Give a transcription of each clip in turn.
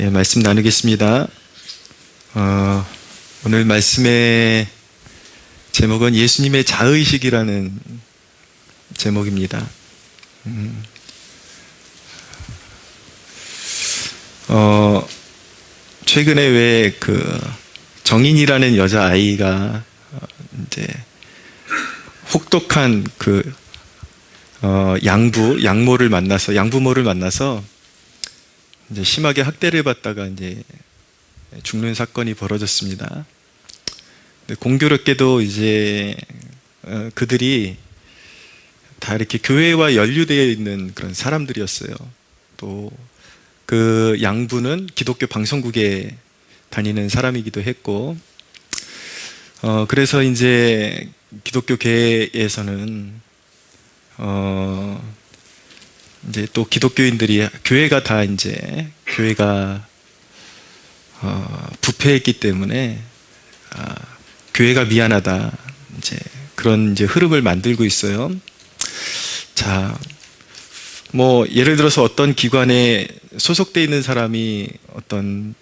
예, 말씀 나누겠습니다. 오늘 말씀의 제목은 예수님의 자의식이라는 제목입니다. 최근에 왜 정인이라는 여자아이가 이제 혹독한 양모를 만나서 이제 심하게 학대를 받다가 이제 죽는 사건이 벌어졌습니다. 공교롭게도 이제 그들이 다 이렇게 교회와 연루되어 있는 그런 사람들이었어요. 또 그 양부는 기독교 방송국에 다니는 사람이기도 했고, 그래서 이제 기독교계에서는 이제 또 기독교인들이 교회가 부패했기 때문에 교회가 미안하다, 이제 그런 이제 흐름을 만들고 있어요. 자, 예를 들어서 어떤 기관에 소속되어 있는 사람이 어떤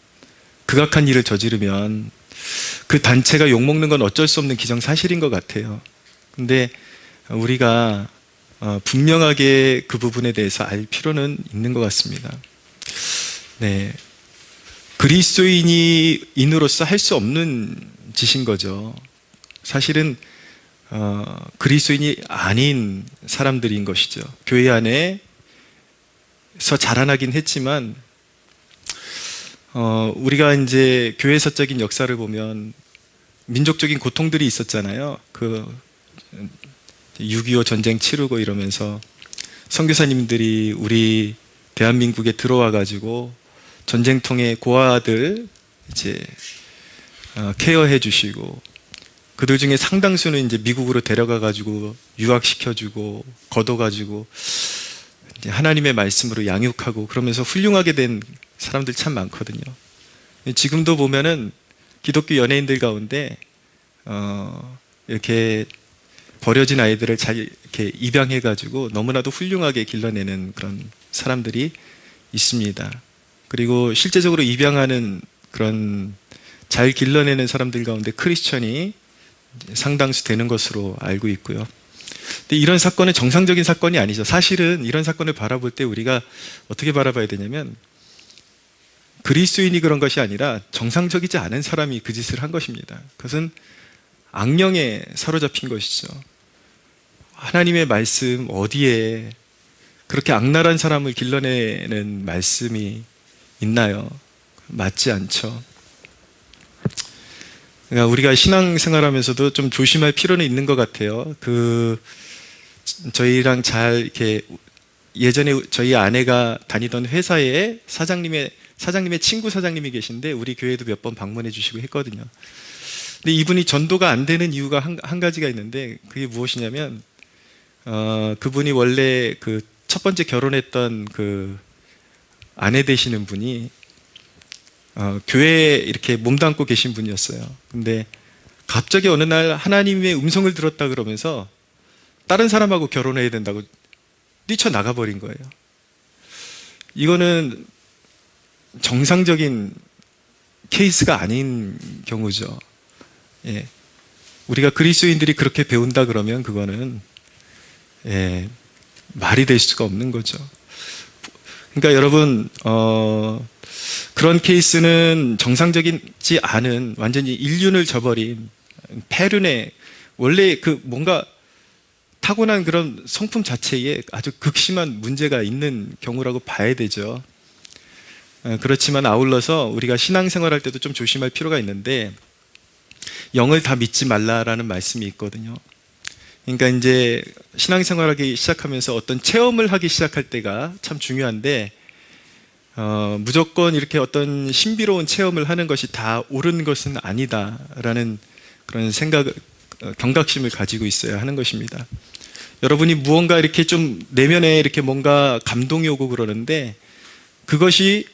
극악한 일을 저지르면 그 단체가 욕먹는 건 어쩔 수 없는 기정사실인 것 같아요. 근데 우리가 분명하게 그 부분에 대해서 알 필요는 있는 것 같습니다. 네, 그리스도인으로서 할 수 없는 짓인 거죠. 사실은 그리스도인이 아닌 사람들인 것이죠. 교회 안에서 자라나긴 했지만 우리가 이제 교회사적인 역사를 보면 민족적인 고통들이 있었잖아요. 6.25 전쟁 치르고 이러면서 선교사님들이 우리 대한민국에 들어와 가지고 전쟁통의 고아들 이제 케어해 주시고, 그들 중에 상당수는 이제 미국으로 데려가 가지고 유학시켜 주고 거둬 가지고 이제 하나님의 말씀으로 양육하고 그러면서 훌륭하게 된 사람들 참 많거든요. 지금도 보면은 기독교 연예인들 가운데 이렇게 버려진 아이들을 잘 이렇게 입양해 가지고 너무나도 훌륭하게 길러내는 그런 사람들이 있습니다. 그리고 실제적으로 입양하는 그런 잘 길러내는 사람들 가운데 크리스천이 상당수 되는 것으로 알고 있고요. 근데 이런 사건은 정상적인 사건이 아니죠. 사실은 이런 사건을 바라볼 때 우리가 어떻게 바라봐야 되냐면, 그리스도인이 그런 것이 아니라 정상적이지 않은 사람이 그 짓을 한 것입니다. 그것은 악령에 사로잡힌 것이죠. 하나님의 말씀 어디에 그렇게 악랄한 사람을 길러내는 말씀이 있나요? 맞지 않죠. 그러니까 우리가 신앙생활하면서도 좀 조심할 필요는 있는 것 같아요. 저희랑 잘 이렇게 예전에 저희 아내가 다니던 회사에 사장님의 친구 사장님이 계신데 우리 교회도 몇 번 방문해 주시고 했거든요. 근데 이분이 전도가 안 되는 이유가 한 가지가 있는데, 그게 무엇이냐면 그분이 원래 첫 번째 결혼했던 아내 되시는 분이 교회에 이렇게 몸담고 계신 분이었어요. 근데 갑자기 어느 날 하나님의 음성을 들었다 그러면서 다른 사람하고 결혼해야 된다고 뛰쳐나가 버린 거예요. 이거는 정상적인 케이스가 아닌 경우죠. 예. 우리가 그리스도인들이 그렇게 배운다 그러면 그거는 말이 될 수가 없는 거죠. 그러니까 여러분, 그런 케이스는 정상적이지 않은, 완전히 인륜을 저버린 폐륜의, 원래 뭔가 타고난 그런 성품 자체에 아주 극심한 문제가 있는 경우라고 봐야 되죠. 그렇지만 아울러서 우리가 신앙생활할 때도 좀 조심할 필요가 있는데, 영을 다 믿지 말라라는 말씀이 있거든요. 그러니까 이제 신앙생활하기 시작하면서 어떤 체험을 하기 시작할 때가 참 중요한데, 무조건 이렇게 어떤 신비로운 체험을 하는 것이 다 옳은 것은 아니다라는 그런 경각심을 가지고 있어야 하는 것입니다. 여러분이 무언가 이렇게 좀 내면에 이렇게 뭔가 감동이 오고 그러는데, 그것이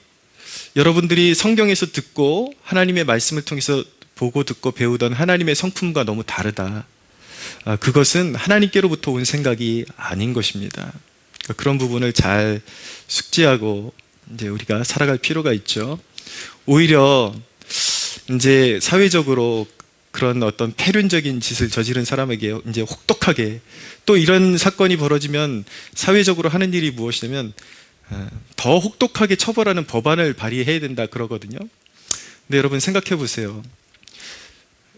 여러분들이 성경에서 듣고 하나님의 말씀을 통해서 보고 듣고 배우던 하나님의 성품과 너무 다르다. 그것은 하나님께로부터 온 생각이 아닌 것입니다. 그런 부분을 잘 숙지하고 이제 우리가 살아갈 필요가 있죠. 오히려 이제 사회적으로 그런 어떤 폐륜적인 짓을 저지른 사람에게 이제 혹독하게, 또 이런 사건이 벌어지면 사회적으로 하는 일이 무엇이냐면 더 혹독하게 처벌하는 법안을 발의해야 된다 그러거든요. 근데 여러분 생각해 보세요.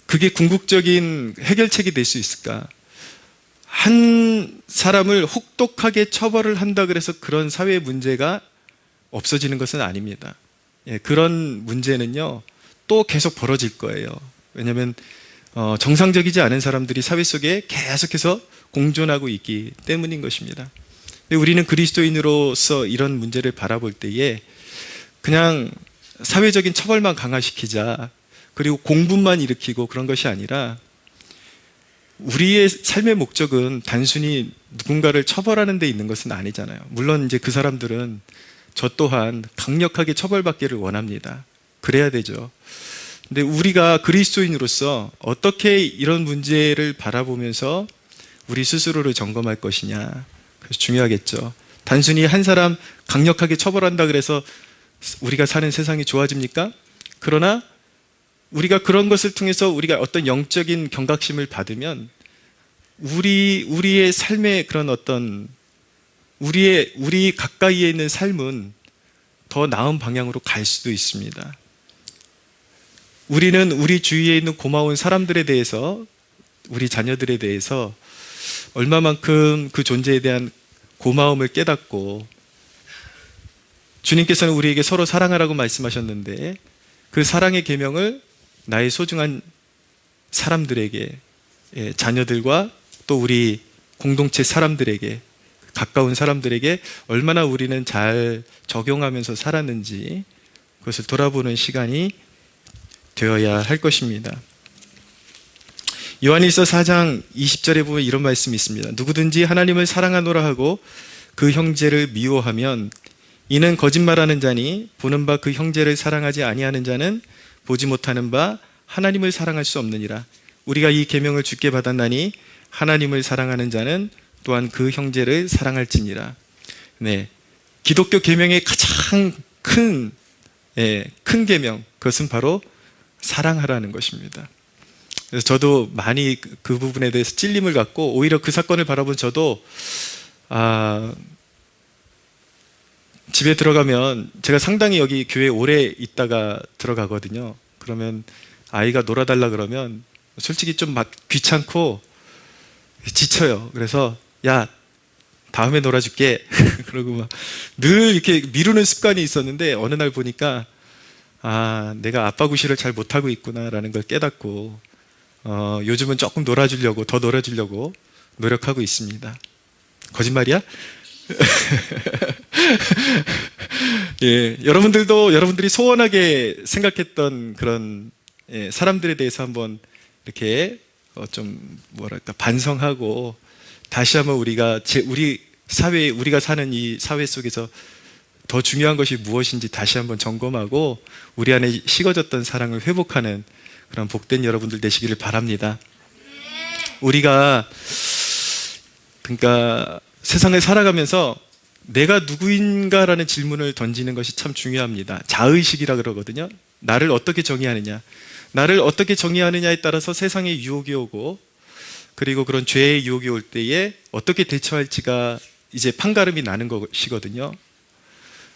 그게 궁극적인 해결책이 될 수 있을까? 한 사람을 혹독하게 처벌을 한다 그래서 그런 사회 문제가 없어지는 것은 아닙니다. 예, 그런 문제는요 또 계속 벌어질 거예요. 왜냐하면 정상적이지 않은 사람들이 사회 속에 계속해서 공존하고 있기 때문인 것입니다. 근데 우리는 그리스도인으로서 이런 문제를 바라볼 때에 그냥 사회적인 처벌만 강화시키자, 그리고 공분만 일으키고 그런 것이 아니라, 우리의 삶의 목적은 단순히 누군가를 처벌하는 데 있는 것은 아니잖아요. 물론 이제 그 사람들은 저 또한 강력하게 처벌받기를 원합니다. 그래야 되죠. 근데 우리가 그리스도인으로서 어떻게 이런 문제를 바라보면서 우리 스스로를 점검할 것이냐, 그래서 중요하겠죠. 단순히 한 사람 강력하게 처벌한다 그래서 우리가 사는 세상이 좋아집니까? 그러나 우리가 그런 것을 통해서 우리가 어떤 영적인 경각심을 받으면 우리의 삶의 그런 어떤 우리 가까이에 있는 삶은 더 나은 방향으로 갈 수도 있습니다. 우리는 우리 주위에 있는 고마운 사람들에 대해서, 우리 자녀들에 대해서 얼마만큼 그 존재에 대한 고마움을 깨닫고, 주님께서는 우리에게 서로 사랑하라고 말씀하셨는데 그 사랑의 계명을 나의 소중한 사람들에게, 자녀들과 또 우리 공동체 사람들에게, 가까운 사람들에게 얼마나 우리는 잘 적용하면서 살았는지 그것을 돌아보는 시간이 되어야 할 것입니다. 요한일서 4장 20절에 보면 이런 말씀이 있습니다. 누구든지 하나님을 사랑하노라 하고 그 형제를 미워하면 이는 거짓말하는 자니, 보는 바 그 형제를 사랑하지 아니하는 자는 보지 못하는 바 하나님을 사랑할 수 없느니라. 우리가 이 계명을 주께 받았나니 하나님을 사랑하는 자는 또한 그 형제를 사랑할지니라. 네, 기독교 계명의 가장 큰 계명, 그것은 바로 사랑하라는 것입니다. 그래서 저도 많이 그 부분에 대해서 찔림을 갖고, 오히려 그 사건을 바라본 저도 집에 들어가면, 제가 상당히 여기 교회에 오래 있다가 들어가거든요. 그러면 아이가 놀아달라 그러면 솔직히 좀 막 귀찮고 지쳐요. 그래서 야, 다음에 놀아줄게 그러고 막 늘 이렇게 미루는 습관이 있었는데, 어느 날 보니까 내가 아빠 구실을 잘 못하고 있구나라는 걸 깨닫고 요즘은 조금 놀아주려고, 더 놀아주려고 노력하고 있습니다. 거짓말이야? 예, 여러분들이 소원하게 생각했던 그런 사람들에 대해서 한번 이렇게 좀 뭐랄까 반성하고, 다시 한번 우리 사회, 우리가 사는 이 사회 속에서 더 중요한 것이 무엇인지 다시 한번 점검하고 우리 안에 식어졌던 사랑을 회복하는 그런 복된 여러분들 되시기를 바랍니다. 우리가 그러니까 세상을 살아가면서 내가 누구인가라는 질문을 던지는 것이 참 중요합니다. 자의식이라 그러거든요. 나를 어떻게 정의하느냐. 나를 어떻게 정의하느냐에 따라서 세상의 유혹이 오고, 그리고 그런 죄의 유혹이 올 때에 어떻게 대처할지가 이제 판가름이 나는 것이거든요.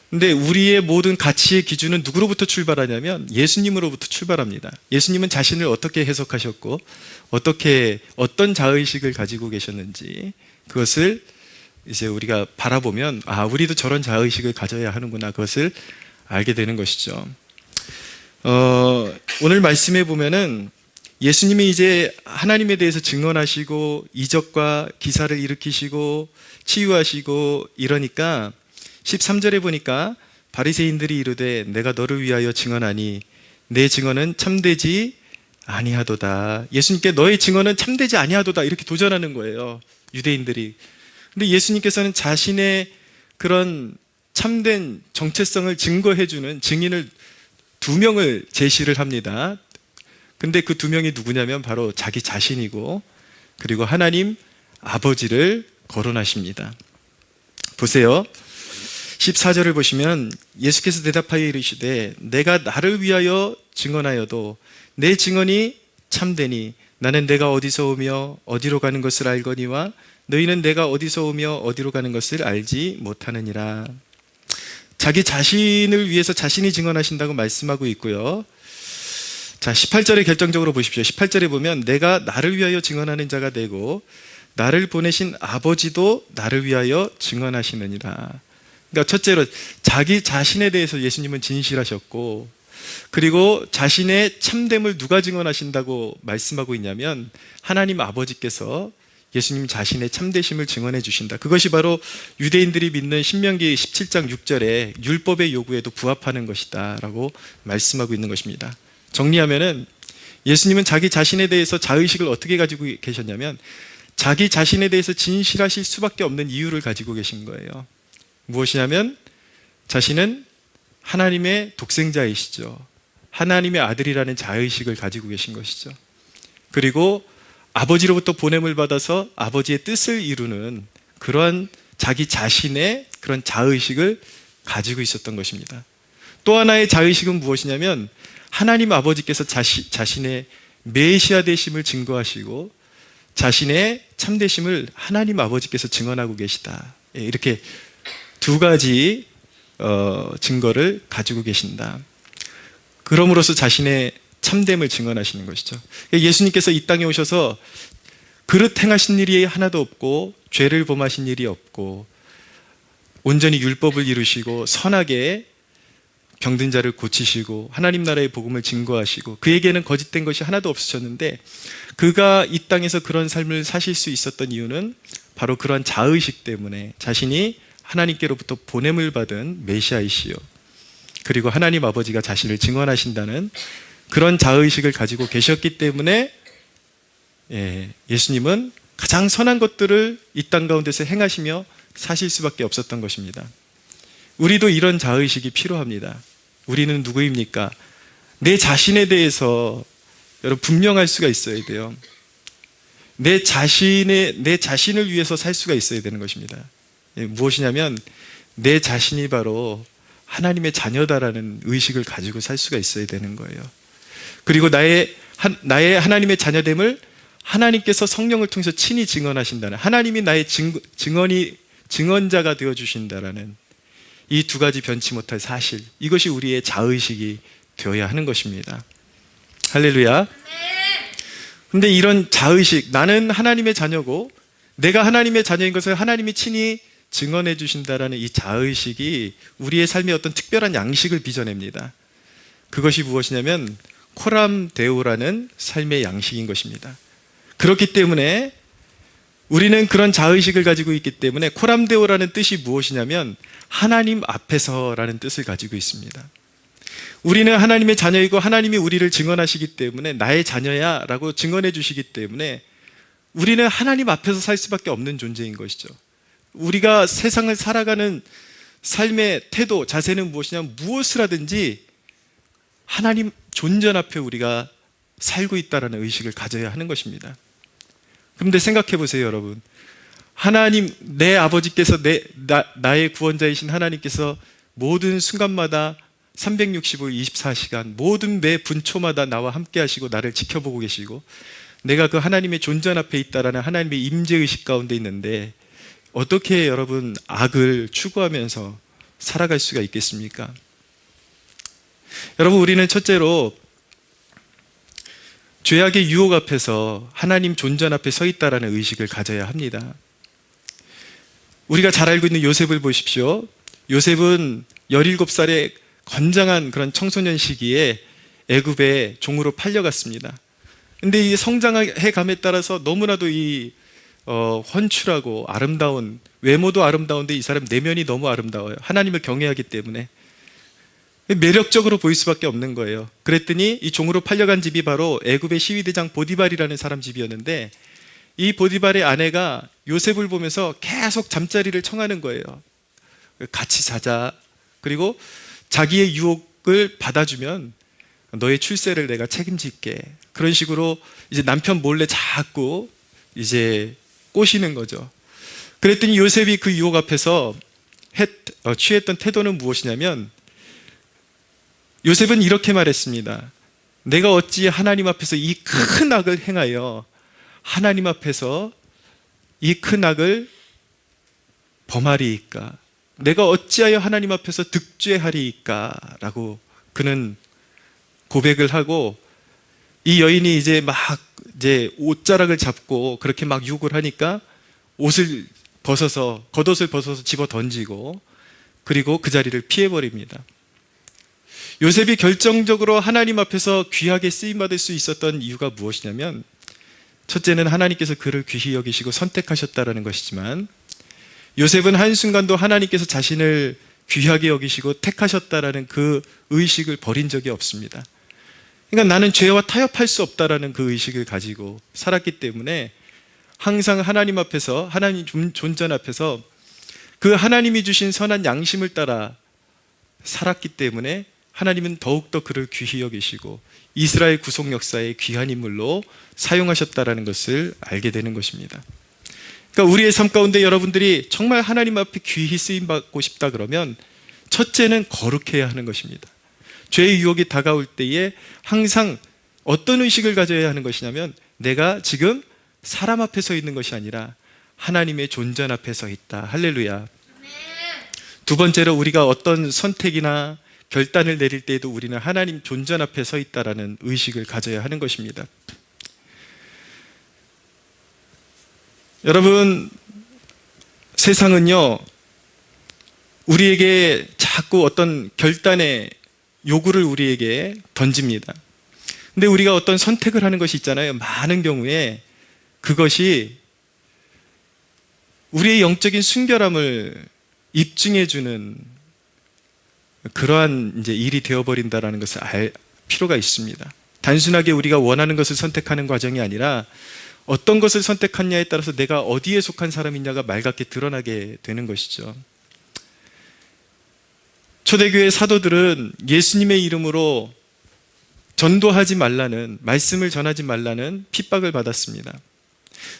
근데 우리의 모든 가치의 기준은 누구로부터 출발하냐면 예수님으로부터 출발합니다. 예수님은 자신을 어떻게 해석하셨고 어떤 자의식을 가지고 계셨는지, 그것을 이제 우리가 바라보면 우리도 저런 자의식을 가져야 하는구나, 그것을 알게 되는 것이죠. 오늘 말씀에 보면은 예수님이 이제 하나님에 대해서 증언하시고 이적과 기사를 일으키시고 치유하시고 이러니까 13절에 보니까 바리새인들이 이르되 내가 너를 위하여 증언하니 내 증언은 참되지 아니하도다. 예수님께 너의 증언은 참되지 아니하도다 이렇게 도전하는 거예요, 유대인들이. 근데 예수님께서는 자신의 그런 참된 정체성을 증거해주는 증인을 2명을 제시를 합니다. 근데 그 2명이 누구냐면 바로 자기 자신이고, 그리고 하나님 아버지를 거론하십니다. 보세요. 14절을 보시면 예수께서 대답하여 이르시되 내가 나를 위하여 증언하여도 내 증언이 참되니 나는 내가 어디서 오며 어디로 가는 것을 알거니와 너희는 내가 어디서 오며 어디로 가는 것을 알지 못하느니라. 자기 자신을 위해서 자신이 증언하신다고 말씀하고 있고요. 자, 18절에 결정적으로 보십시오. 18절에 보면 내가 나를 위하여 증언하는 자가 되고 나를 보내신 아버지도 나를 위하여 증언하시느니라. 그러니까 첫째로 자기 자신에 대해서 예수님은 진실하셨고, 그리고 자신의 참됨을 누가 증언하신다고 말씀하고 있냐면 하나님 아버지께서 예수님 자신의 참되심을 증언해 주신다. 그것이 바로 유대인들이 믿는 신명기 17장 6절에 율법의 요구에도 부합하는 것이다 라고 말씀하고 있는 것입니다. 정리하면은 예수님은 자기 자신에 대해서 자의식을 어떻게 가지고 계셨냐면 자기 자신에 대해서 진실하실 수밖에 없는 이유를 가지고 계신 거예요. 무엇이냐면 자신은 하나님의 독생자이시죠. 하나님의 아들이라는 자의식을 가지고 계신 것이죠. 그리고 아버지로부터 보냄을 받아서 아버지의 뜻을 이루는 그러한 자기 자신의 그런 자의식을 가지고 있었던 것입니다. 또 하나의 자의식은 무엇이냐면 하나님 아버지께서 자신의 메시아 되심을 증거하시고 자신의 참되심을 하나님 아버지께서 증언하고 계시다. 이렇게 두 가지 증거를 가지고 계신다. 그럼으로써 자신의 참됨을 증언하시는 것이죠. 예수님께서 이 땅에 오셔서 그릇 행하신 일이 하나도 없고 죄를 범하신 일이 없고 온전히 율법을 이루시고 선하게 병든 자를 고치시고 하나님 나라의 복음을 증거하시고 그에게는 거짓된 것이 하나도 없으셨는데 그가 이 땅에서 그런 삶을 사실 수 있었던 이유는 바로 그러한 자의식 때문에 자신이 하나님께로부터 보냄을 받은 메시아이시요 그리고 하나님 아버지가 자신을 증언하신다는 그런 자의식을 가지고 계셨기 때문에 예수님은 가장 선한 것들을 이 땅 가운데서 행하시며 사실 수밖에 없었던 것입니다. 우리도 이런 자의식이 필요합니다. 우리는 누구입니까? 내 자신에 대해서 여러분 분명할 수가 있어야 돼요. 내 자신을 위해서 살 수가 있어야 되는 것입니다. 무엇이냐면 내 자신이 바로 하나님의 자녀다라는 의식을 가지고 살 수가 있어야 되는 거예요. 그리고 나의 하나님의 자녀됨을 하나님께서 성령을 통해서 친히 증언하신다는, 하나님이 나의 증언자가 되어주신다라는 이 두 가지 변치 못할 사실, 이것이 우리의 자의식이 되어야 하는 것입니다. 할렐루야. 근데 이런 자의식, 나는 하나님의 자녀고 내가 하나님의 자녀인 것을 하나님이 친히 증언해 주신다라는 이 자의식이 우리의 삶의 어떤 특별한 양식을 빚어냅니다. 그것이 무엇이냐면 코람 데오라는 삶의 양식인 것입니다. 그렇기 때문에 우리는 그런 자의식을 가지고 있기 때문에 코람 데오라는 뜻이 무엇이냐면 하나님 앞에서라는 뜻을 가지고 있습니다. 우리는 하나님의 자녀이고 하나님이 우리를 증언하시기 때문에 나의 자녀야 라고 증언해 주시기 때문에 우리는 하나님 앞에서 살 수밖에 없는 존재인 것이죠. 우리가 세상을 살아가는 삶의 태도, 자세는 무엇이냐면 무엇을 하든지 하나님 존전 앞에 우리가 살고 있다는 의식을 가져야 하는 것입니다. 그런데 생각해 보세요, 여러분. 하나님, 내 아버지께서 나의 구원자이신 하나님께서 모든 순간마다 365일 24시간 모든 매 분초마다 나와 함께 하시고 나를 지켜보고 계시고 내가 그 하나님의 존전 앞에 있다라는 하나님의 임재의식 가운데 있는데 어떻게 여러분 악을 추구하면서 살아갈 수가 있겠습니까? 여러분, 우리는 첫째로 죄악의 유혹 앞에서 하나님 존전 앞에 서 있다라는 의식을 가져야 합니다. 우리가 잘 알고 있는 요셉을 보십시오. 요셉은 17살의 건장한 그런 청소년 시기에 애굽에 종으로 팔려갔습니다. 근데 이 성장해 감에 따라서 너무나도 훤출하고 아름다운, 외모도 아름다운데 이 사람 내면이 너무 아름다워요. 하나님을 경외하기 때문에 매력적으로 보일 수밖에 없는 거예요. 그랬더니 이 종으로 팔려간 집이 바로 애굽의 시위대장 보디발이라는 사람 집이었는데 이 보디발의 아내가 요셉을 보면서 계속 잠자리를 청하는 거예요. 같이 자자. 그리고 자기의 유혹을 받아주면 너의 출세를 내가 책임질게. 그런 식으로 이제 남편 몰래 자꾸 이제 꼬시는 거죠. 그랬더니 요셉이 그 유혹 앞에서 취했던 태도는 무엇이냐면, 요셉은 이렇게 말했습니다. 내가 어찌 하나님 앞에서 이 큰 악을 행하여 하나님 앞에서 이 큰 악을 범하리이까? 내가 어찌하여 하나님 앞에서 득죄하리이까? 라고 그는 고백을 하고, 이 여인이 이제 옷자락을 잡고 그렇게 막 유혹을 하니까 겉옷을 벗어서 집어 던지고, 그리고 그 자리를 피해버립니다. 요셉이 결정적으로 하나님 앞에서 귀하게 쓰임받을 수 있었던 이유가 무엇이냐면, 첫째는 하나님께서 그를 귀히 여기시고 선택하셨다라는 것이지만, 요셉은 한순간도 하나님께서 자신을 귀하게 여기시고 택하셨다라는 그 의식을 버린 적이 없습니다. 그러니까 나는 죄와 타협할 수 없다라는 그 의식을 가지고 살았기 때문에 항상 하나님 앞에서, 하나님 존전 앞에서 그 하나님이 주신 선한 양심을 따라 살았기 때문에 하나님은 더욱더 그를 귀히 여기시고 이스라엘 구속 역사의 귀한 인물로 사용하셨다라는 것을 알게 되는 것입니다. 그러니까 우리의 삶 가운데 여러분들이 정말 하나님 앞에 귀히 쓰임받고 싶다 그러면, 첫째는 거룩해야 하는 것입니다. 죄의 유혹이 다가올 때에 항상 어떤 의식을 가져야 하는 것이냐면, 내가 지금 사람 앞에 서 있는 것이 아니라 하나님의 존전 앞에 서 있다. 할렐루야. 두 번째로, 우리가 어떤 선택이나 결단을 내릴 때에도 우리는 하나님 존전 앞에 서 있다라는 의식을 가져야 하는 것입니다. 여러분, 세상은요, 우리에게 자꾸 어떤 결단의 요구를 우리에게 던집니다. 근데 우리가 어떤 선택을 하는 것이 있잖아요. 많은 경우에 그것이 우리의 영적인 순결함을 입증해주는 그러한 이제 일이 되어버린다는 것을 알 필요가 있습니다. 단순하게 우리가 원하는 것을 선택하는 과정이 아니라, 어떤 것을 선택하느냐에 따라서 내가 어디에 속한 사람이냐가 맑게 드러나게 되는 것이죠. 초대교회 사도들은 예수님의 이름으로 전도하지 말라는, 말씀을 전하지 말라는 핍박을 받았습니다.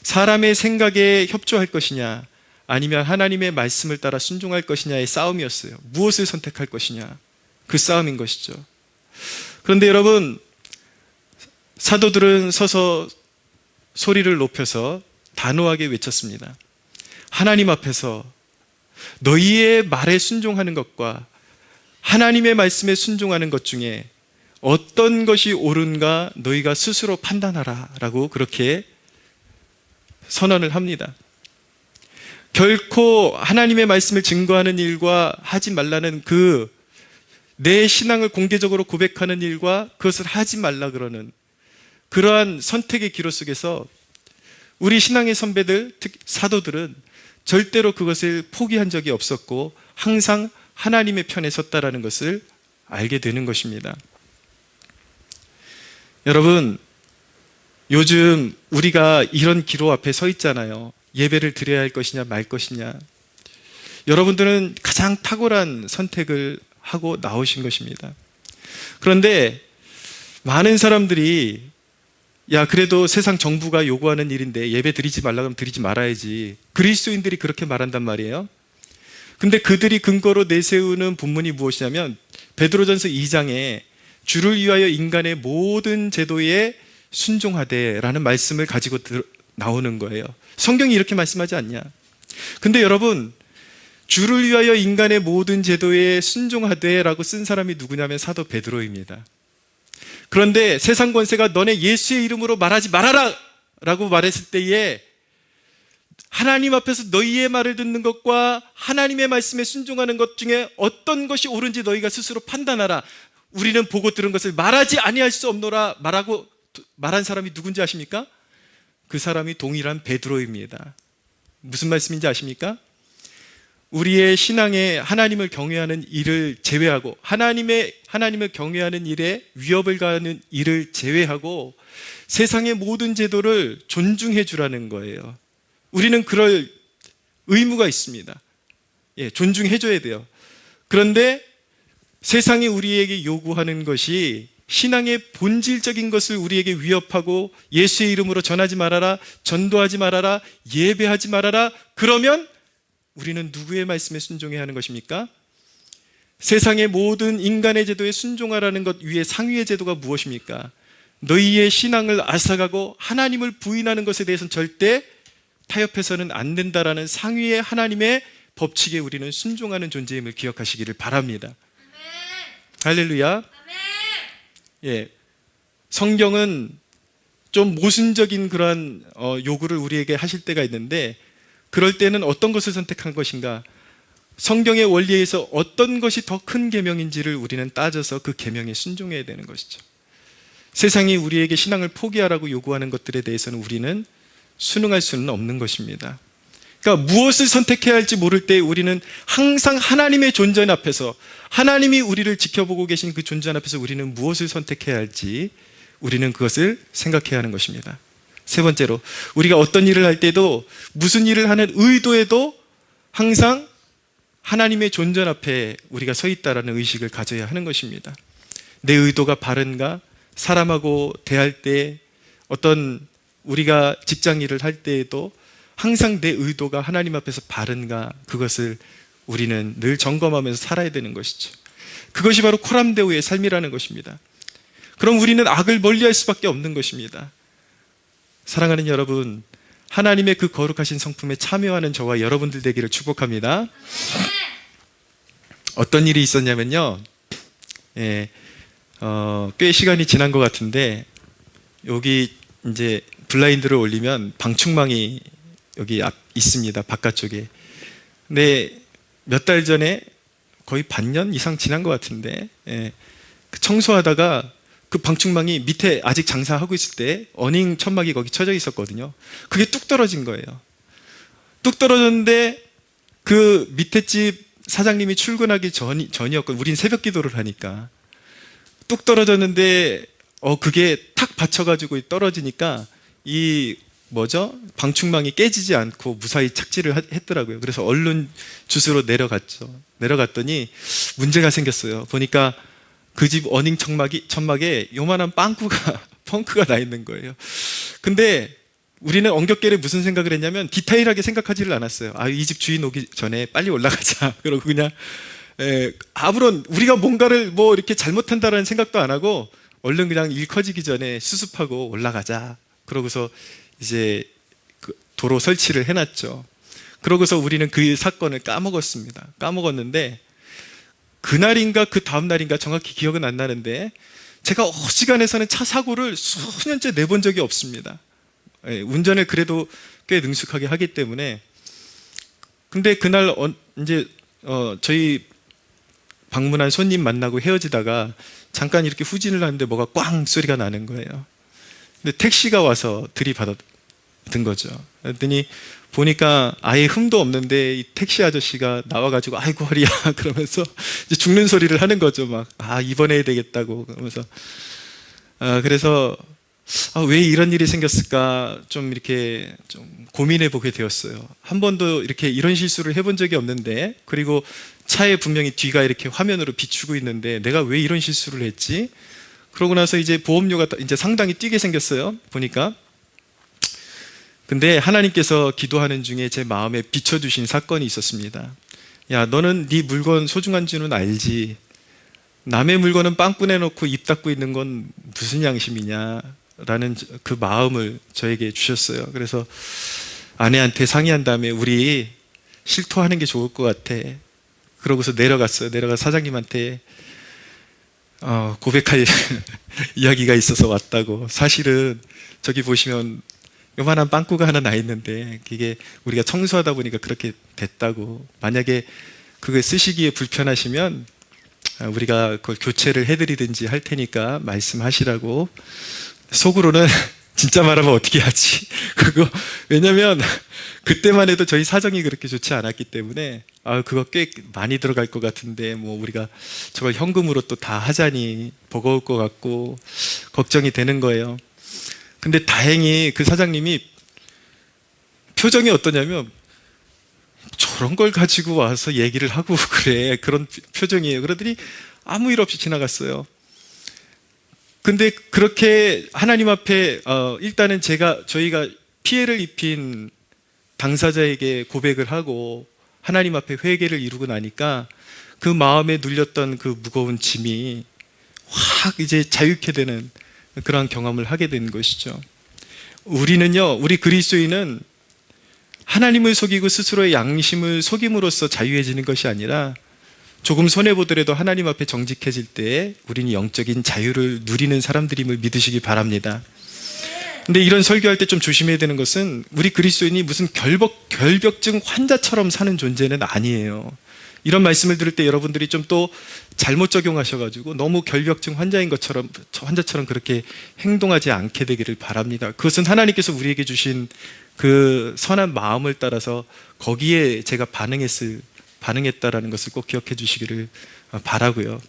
사람의 생각에 협조할 것이냐, 아니면 하나님의 말씀을 따라 순종할 것이냐의 싸움이었어요. 무엇을 선택할 것이냐, 그 싸움인 것이죠. 그런데 여러분, 사도들은 서서 소리를 높여서 단호하게 외쳤습니다. 하나님 앞에서 너희의 말에 순종하는 것과 하나님의 말씀에 순종하는 것 중에 어떤 것이 옳은가 너희가 스스로 판단하라 라고 그렇게 선언을 합니다. 결코 하나님의 말씀을 증거하는 일과 하지 말라는, 내 신앙을 공개적으로 고백하는 일과 그것을 하지 말라 그러는 그러한 선택의 기로 속에서 우리 신앙의 선배들, 특히 사도들은 절대로 그것을 포기한 적이 없었고 항상 하나님의 편에 섰다라는 것을 알게 되는 것입니다. 여러분, 요즘 우리가 이런 기로 앞에 서 있잖아요. 예배를 드려야 할 것이냐 말 것이냐. 여러분들은 가장 탁월한 선택을 하고 나오신 것입니다. 그런데 많은 사람들이, 야, 그래도 세상 정부가 요구하는 일인데 예배 드리지 말라 그러면 드리지 말아야지, 그리스도인들이 그렇게 말한단 말이에요. 근데 그들이 근거로 내세우는 본문이 무엇이냐면, 베드로전서 2장에 주를 위하여 인간의 모든 제도에 순종하되 라는 말씀을 가지고 나오는 거예요. 성경이 이렇게 말씀하지 않냐. 근데 여러분, 주를 위하여 인간의 모든 제도에 순종하되 라고 쓴 사람이 누구냐면 사도 베드로입니다. 그런데 세상 권세가 너네 예수의 이름으로 말하지 말아라 라고 말했을 때에, 하나님 앞에서 너희의 말을 듣는 것과 하나님의 말씀에 순종하는 것 중에 어떤 것이 옳은지 너희가 스스로 판단하라. 우리는 보고 들은 것을 말하지 아니할 수 없노라 말한 사람이 누군지 아십니까? 그 사람이 동일한 베드로입니다. 무슨 말씀인지 아십니까? 우리의 신앙에 하나님을 경외하는 일을 제외하고, 하나님을 경외하는 일에 위협을 가하는 일을 제외하고 세상의 모든 제도를 존중해 주라는 거예요. 우리는 그럴 의무가 있습니다. 존중해 줘야 돼요. 그런데 세상이 우리에게 요구하는 것이 신앙의 본질적인 것을 우리에게 위협하고, 예수의 이름으로 전하지 말아라, 전도하지 말아라, 예배하지 말아라, 그러면 우리는 누구의 말씀에 순종해야 하는 것입니까? 세상의 모든 인간의 제도에 순종하라는 것 위에 상위의 제도가 무엇입니까? 너희의 신앙을 앗아가고 하나님을 부인하는 것에 대해서는 절대 타협해서는 안 된다라는 상위의 하나님의 법칙에 우리는 순종하는 존재임을 기억하시기를 바랍니다. 할렐루야. 예, 성경은 좀 모순적인 그러한 요구를 우리에게 하실 때가 있는데, 그럴 때는 어떤 것을 선택한 것인가? 성경의 원리에서 어떤 것이 더 큰 계명인지를 우리는 따져서 그 계명에 순종해야 되는 것이죠. 세상이 우리에게 신앙을 포기하라고 요구하는 것들에 대해서는 우리는 순응할 수는 없는 것입니다. 그러니까 무엇을 선택해야 할지 모를 때 우리는 항상 하나님의 존재 앞에서, 하나님이 우리를 지켜보고 계신 그 존재 앞에서 우리는 무엇을 선택해야 할지 우리는 그것을 생각해야 하는 것입니다. 세 번째로, 우리가 어떤 일을 할 때도, 무슨 일을 하는 의도에도 항상 하나님의 존재 앞에 우리가 서 있다라는 의식을 가져야 하는 것입니다. 내 의도가 바른가? 사람하고 대할 때, 어떤 우리가 직장 일을 할 때에도 항상 내 의도가 하나님 앞에서 바른가? 그것을 우리는 늘 점검하면서 살아야 되는 것이죠. 그것이 바로 코람데오의 삶이라는 것입니다. 그럼 우리는 악을 멀리할 수밖에 없는 것입니다. 사랑하는 여러분, 하나님의 그 거룩하신 성품에 참여하는 저와 여러분들 되기를 축복합니다. 어떤 일이 있었냐면요, 꽤 시간이 지난 것 같은데, 여기 이제 블라인드를 올리면 방충망이 여기 있습니다, 바깥쪽에. 근데 몇 달 전에, 거의 반년 이상 지난 것 같은데, 청소하다가 그 방충망이 밑에 아직 장사하고 있을 때 어닝 천막이 거기 쳐져 있었거든요. 그게 뚝 떨어진 거예요. 뚝 떨어졌는데 그 밑에 집 사장님이 출근하기 전이었거든요. 우린 새벽 기도를 하니까. 뚝 떨어졌는데 그게 탁 받쳐가지고 떨어지니까 방충망이 깨지지 않고 무사히 착지를 했더라고요. 그래서 얼른 주스로 내려갔죠. 내려갔더니 문제가 생겼어요. 보니까 그 집 어닝 천막에 요만한 펑크가 나 있는 거예요. 근데 우리는 엉겹결에 무슨 생각을 했냐면, 디테일하게 생각하지를 않았어요. 이 집 주인 오기 전에 빨리 올라가자. 그러고 그냥 아무런 우리가 뭔가를 이렇게 잘못한다라는 생각도 안 하고 얼른 그냥 일 커지기 전에 수습하고 올라가자. 그러고서 이제 그 도로 설치를 해놨죠. 그러고서 우리는 그 사건을 까먹었는데, 그날인가 그 다음날인가 정확히 기억은 안 나는데, 제가 어지간해서는 차 사고를 수년째 내본 적이 없습니다. 운전을 그래도 꽤 능숙하게 하기 때문에. 근데 그날 이제 저희 방문한 손님 만나고 헤어지다가 잠깐 이렇게 후진을 하는데 뭐가 꽝 소리가 나는 거예요. 근데 택시가 와서 들이받은 거죠. 그랬더니 보니까 아예 흠도 없는데 이 택시 아저씨가 나와가지고 아이고 허리야 그러면서 이제 죽는 소리를 하는 거죠. 입원해야 되겠다고 그러면서. 그래서 왜 이런 일이 생겼을까 좀 이렇게 좀 고민해 보게 되었어요. 한 번도 이렇게 이런 실수를 해본 적이 없는데, 그리고 차에 분명히 뒤가 이렇게 화면으로 비추고 있는데 내가 왜 이런 실수를 했지? 그러고 나서 이제 보험료가 이제 상당히 뛰게 생겼어요. 보니까. 근데 하나님께서 기도하는 중에 제 마음에 비춰주신 사건이 있었습니다. 야, 너는 네 물건 소중한 줄은 알지? 남의 물건은 빵꾸 내놓고 입 닫고 있는 건 무슨 양심이냐? 라는 그 마음을 저에게 주셨어요. 그래서 아내한테 상의한 다음에 우리 실토하는 게 좋을 것 같아. 그러고서 내려갔어요. 내려가서 사장님한테 고백할 이야기가 있어서 왔다고. 사실은 저기 보시면 요만한 빵꾸가 하나 나 있는데 그게 우리가 청소하다 보니까 그렇게 됐다고. 만약에 그걸 쓰시기에 불편하시면 우리가 그걸 교체를 해드리든지 할 테니까 말씀하시라고. 속으로는 진짜 말하면 어떻게 하지? 왜냐면 그때만 해도 저희 사정이 그렇게 좋지 않았기 때문에 그거 꽤 많이 들어갈 것 같은데 우리가 저걸 현금으로 또 다 하자니 버거울 것 같고 걱정이 되는 거예요. 근데 다행히 그 사장님이 표정이 어떠냐면, 저런 걸 가지고 와서 얘기를 하고 그래, 그런 표정이에요. 그러더니 아무 일 없이 지나갔어요. 근데 그렇게 하나님 앞에 일단은 저희가 피해를 입힌 당사자에게 고백을 하고 하나님 앞에 회개를 이루고 나니까 그 마음에 눌렸던 그 무거운 짐이 확 이제 자유케 되는 그러한 경험을 하게 된 것이죠. 우리 그리스도인은 하나님을 속이고 스스로의 양심을 속임으로써 자유해지는 것이 아니라 조금 손해보더라도 하나님 앞에 정직해질 때 우리는 영적인 자유를 누리는 사람들임을 믿으시기 바랍니다. 근데 이런 설교할 때 좀 조심해야 되는 것은 우리 그리스도인이 무슨 결벽증 환자처럼 사는 존재는 아니에요. 이런 말씀을 들을 때 여러분들이 좀 또 잘못 적용하셔가지고 너무 결벽증 환자처럼 그렇게 행동하지 않게 되기를 바랍니다. 그것은 하나님께서 우리에게 주신 그 선한 마음을 따라서 거기에 제가 반응했다라는 것을 꼭 기억해 주시기를 바라고요.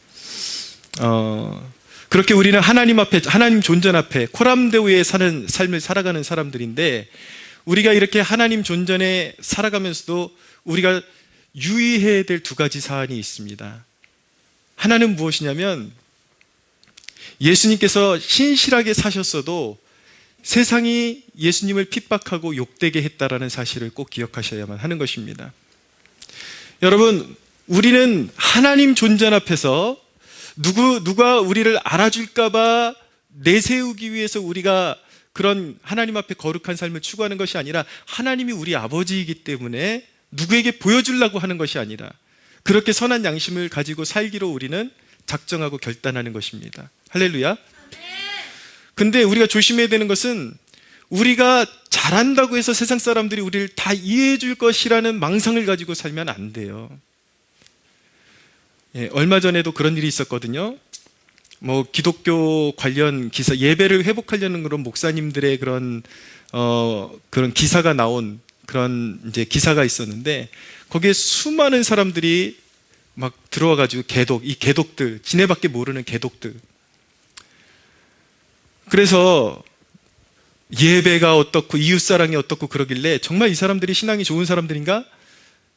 그렇게 우리는 하나님 존전 앞에 코람데오에 사는 삶을 살아가는 사람들인데, 우리가 이렇게 하나님 존전에 살아가면서도 우리가 유의해야 될 두 가지 사안이 있습니다. 하나는 무엇이냐면, 예수님께서 신실하게 사셨어도 세상이 예수님을 핍박하고 욕되게 했다라는 사실을 꼭 기억하셔야만 하는 것입니다. 여러분, 우리는 하나님 존전 앞에서 누가 우리를 알아줄까봐 내세우기 위해서 우리가 그런 하나님 앞에 거룩한 삶을 추구하는 것이 아니라, 하나님이 우리 아버지이기 때문에 누구에게 보여주려고 하는 것이 아니라 그렇게 선한 양심을 가지고 살기로 우리는 작정하고 결단하는 것입니다. 할렐루야. 근데 우리가 조심해야 되는 것은, 우리가 잘한다고 해서 세상 사람들이 우리를 다 이해해 줄 것이라는 망상을 가지고 살면 안 돼요. 얼마 전에도 그런 일이 있었거든요. 기독교 관련 기사, 예배를 회복하려는 그런 목사님들의 그런 기사가 나온 그런 이제 기사가 있었는데, 거기에 수많은 사람들이 막 들어와가지고 개독들, 지네밖에 모르는 개독들. 그래서 예배가 어떻고 이웃사랑이 어떻고 그러길래, 정말 이 사람들이 신앙이 좋은 사람들인가?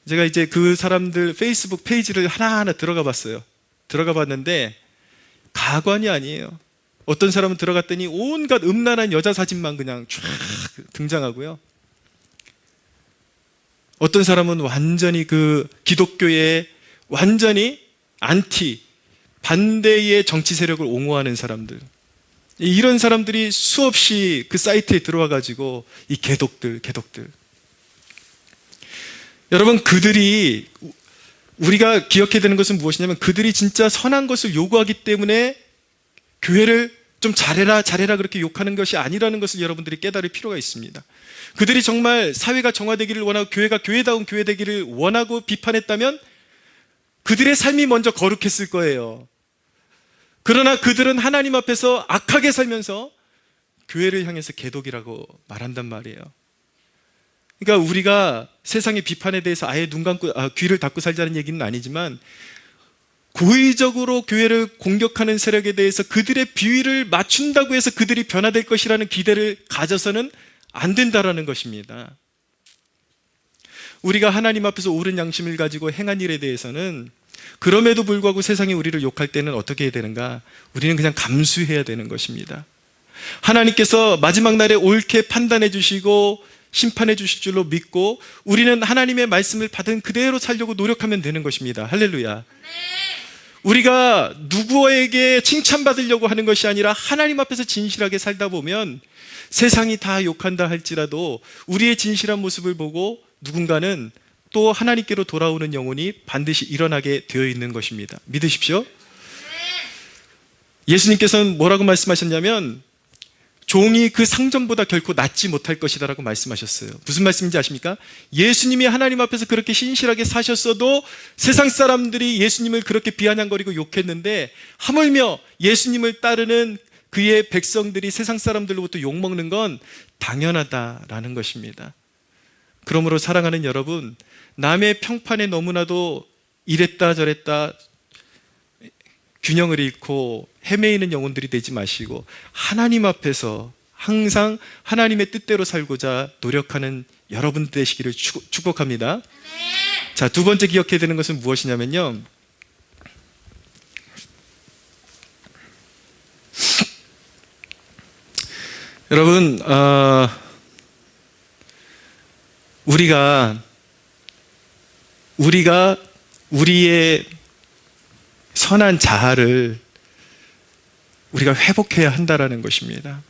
제가 이제 그 사람들 페이스북 페이지를 하나하나 들어가 봤어요. 들어가 봤는데 가관이 아니에요. 어떤 사람은 들어갔더니 온갖 음란한 여자 사진만 그냥 쫙 등장하고요. 어떤 사람은 완전히 그 기독교에 완전히 반대의 정치 세력을 옹호하는 사람들, 이런 사람들이 수없이 그 사이트에 들어와 가지고 이 개독들 여러분, 우리가 기억해야 되는 것은 무엇이냐면, 그들이 진짜 선한 것을 요구하기 때문에 교회를 좀 잘해라 그렇게 욕하는 것이 아니라는 것을 여러분들이 깨달을 필요가 있습니다. 그들이 정말 사회가 정화되기를 원하고 교회가 교회다운 교회 되기를 원하고 비판했다면 그들의 삶이 먼저 거룩했을 거예요. 그러나 그들은 하나님 앞에서 악하게 살면서 교회를 향해서 개독이라고 말한단 말이에요. 그러니까 우리가 세상의 비판에 대해서 아예 귀를 닫고 살자는 얘기는 아니지만, 고의적으로 교회를 공격하는 세력에 대해서 그들의 비위를 맞춘다고 해서 그들이 변화될 것이라는 기대를 가져서는 안 된다라는 것입니다. 우리가 하나님 앞에서 옳은 양심을 가지고 행한 일에 대해서는, 그럼에도 불구하고 세상이 우리를 욕할 때는 어떻게 해야 되는가? 우리는 그냥 감수해야 되는 것입니다. 하나님께서 마지막 날에 옳게 판단해 주시고 심판해 주실 줄로 믿고, 우리는 하나님의 말씀을 받은 그대로 살려고 노력하면 되는 것입니다. 할렐루야. 우리가 누구에게 칭찬받으려고 하는 것이 아니라 하나님 앞에서 진실하게 살다 보면, 세상이 다 욕한다 할지라도 우리의 진실한 모습을 보고 누군가는 또 하나님께로 돌아오는 영혼이 반드시 일어나게 되어 있는 것입니다. 믿으십시오. 예수님께서는 뭐라고 말씀하셨냐면, 종이 그 상전보다 결코 낫지 못할 것이다 라고 말씀하셨어요. 무슨 말씀인지 아십니까? 예수님이 하나님 앞에서 그렇게 신실하게 사셨어도 세상 사람들이 예수님을 그렇게 비아냥거리고 욕했는데, 하물며 예수님을 따르는 그의 백성들이 세상 사람들로부터 욕먹는 건 당연하다라는 것입니다. 그러므로 사랑하는 여러분, 남의 평판에 너무나도 이랬다 저랬다 균형을 잃고 헤매이는 영혼들이 되지 마시고, 하나님 앞에서 항상 하나님의 뜻대로 살고자 노력하는 여러분 되시기를 축복합니다. 자, 두 번째 기억해야 되는 것은 무엇이냐면요, 여러분, 우리가 우리가 우리의 선한 자아를 우리가 회복해야 한다라는 것입니다.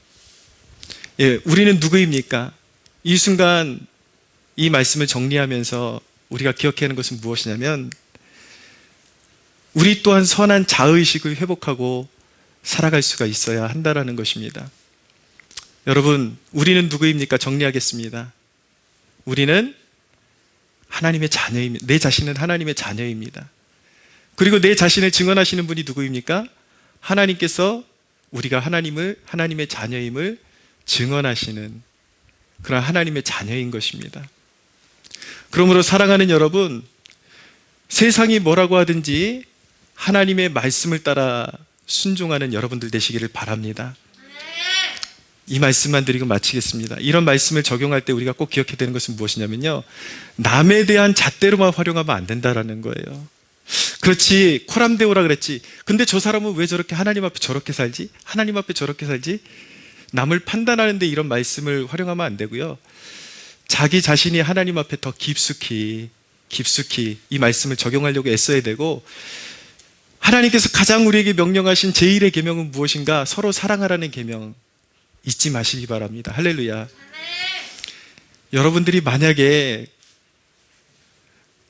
예, 우리는 누구입니까? 이 순간 이 말씀을 정리하면서 우리가 기억해야 하는 것은 무엇이냐면 우리 또한 선한 자의식을 회복하고 살아갈 수가 있어야 한다라는 것입니다. 여러분, 우리는 누구입니까? 정리하겠습니다. 우리는 하나님의 자녀입니다. 내 자신은 하나님의 자녀입니다. 그리고 내 자신을 증언하시는 분이 누구입니까? 하나님께서 우리가 하나님의 자녀임을 증언하시는 그런 하나님의 자녀인 것입니다. 그러므로 사랑하는 여러분, 세상이 뭐라고 하든지 하나님의 말씀을 따라 순종하는 여러분들 되시기를 바랍니다. 이 말씀만 드리고 마치겠습니다. 이런 말씀을 적용할 때 우리가 꼭 기억해야 되는 것은 무엇이냐면요, 남에 대한 잣대로만 활용하면 안 된다라는 거예요. 그렇지, 코람데오라 그랬지. 근데 저 사람은 왜 저렇게 하나님 앞에 저렇게 살지? 하나님 앞에 저렇게 살지? 남을 판단하는데 이런 말씀을 활용하면 안 되고요, 자기 자신이 하나님 앞에 더 깊숙이 이 말씀을 적용하려고 애써야 되고, 하나님께서 가장 우리에게 명령하신 제1의 계명은 무엇인가? 서로 사랑하라는 계명 잊지 마시기 바랍니다. 할렐루야. 여러분들이 만약에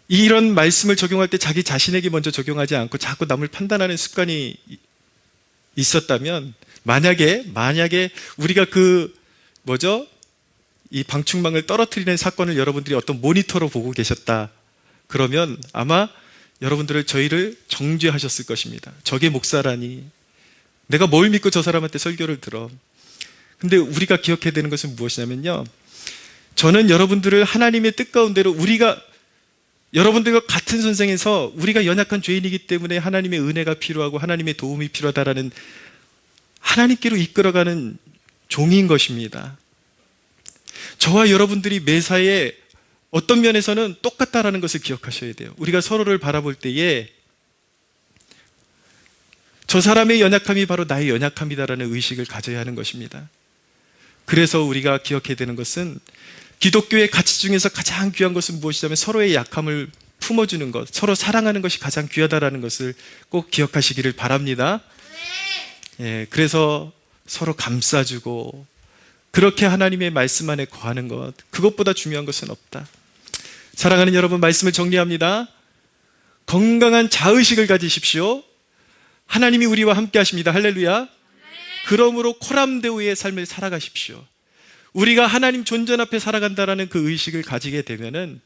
이런 말씀을 적용할 때 자기 자신에게 먼저 적용하지 않고 자꾸 남을 판단하는 습관이 있었다면, 만약에 우리가 이 방충망을 떨어뜨리는 사건을 여러분들이 어떤 모니터로 보고 계셨다 그러면 아마 저희를 정죄하셨을 것입니다. 저게 목사라니, 내가 뭘 믿고 저 사람한테 설교를 들어. 근데 우리가 기억해야 되는 것은 무엇이냐면요, 저는 여러분들을 하나님의 뜻 가운데로, 여러분들과 같은 선생에서 우리가 연약한 죄인이기 때문에 하나님의 은혜가 필요하고 하나님의 도움이 필요하다라는 하나님께로 이끌어가는 종인 것입니다. 저와 여러분들이 매사에 어떤 면에서는 똑같다라는 것을 기억하셔야 돼요. 우리가 서로를 바라볼 때에 저 사람의 연약함이 바로 나의 연약함이다라는 의식을 가져야 하는 것입니다. 그래서 우리가 기억해야 되는 것은, 기독교의 가치 중에서 가장 귀한 것은 무엇이냐면 서로의 약함을 품어주는 것, 서로 사랑하는 것이 가장 귀하다라는 것을 꼭 기억하시기를 바랍니다. 예, 그래서 서로 감싸주고 그렇게 하나님의 말씀 안에 거하는 것, 그것보다 중요한 것은 없다. 사랑하는 여러분, 말씀을 정리합니다. 건강한 자의식을 가지십시오. 하나님이 우리와 함께 하십니다. 할렐루야. 그러므로 코람데오의 삶을 살아가십시오. 우리가 하나님 존전 앞에 살아간다라는 그 의식을 가지게 되면은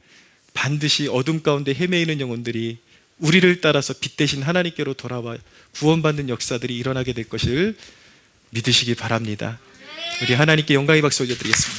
반드시 어둠 가운데 헤매이는 영혼들이 우리를 따라서 빛 대신 하나님께로 돌아와 구원받는 역사들이 일어나게 될 것을 믿으시기 바랍니다. 우리 하나님께 영광의 박수 올려드리겠습니다.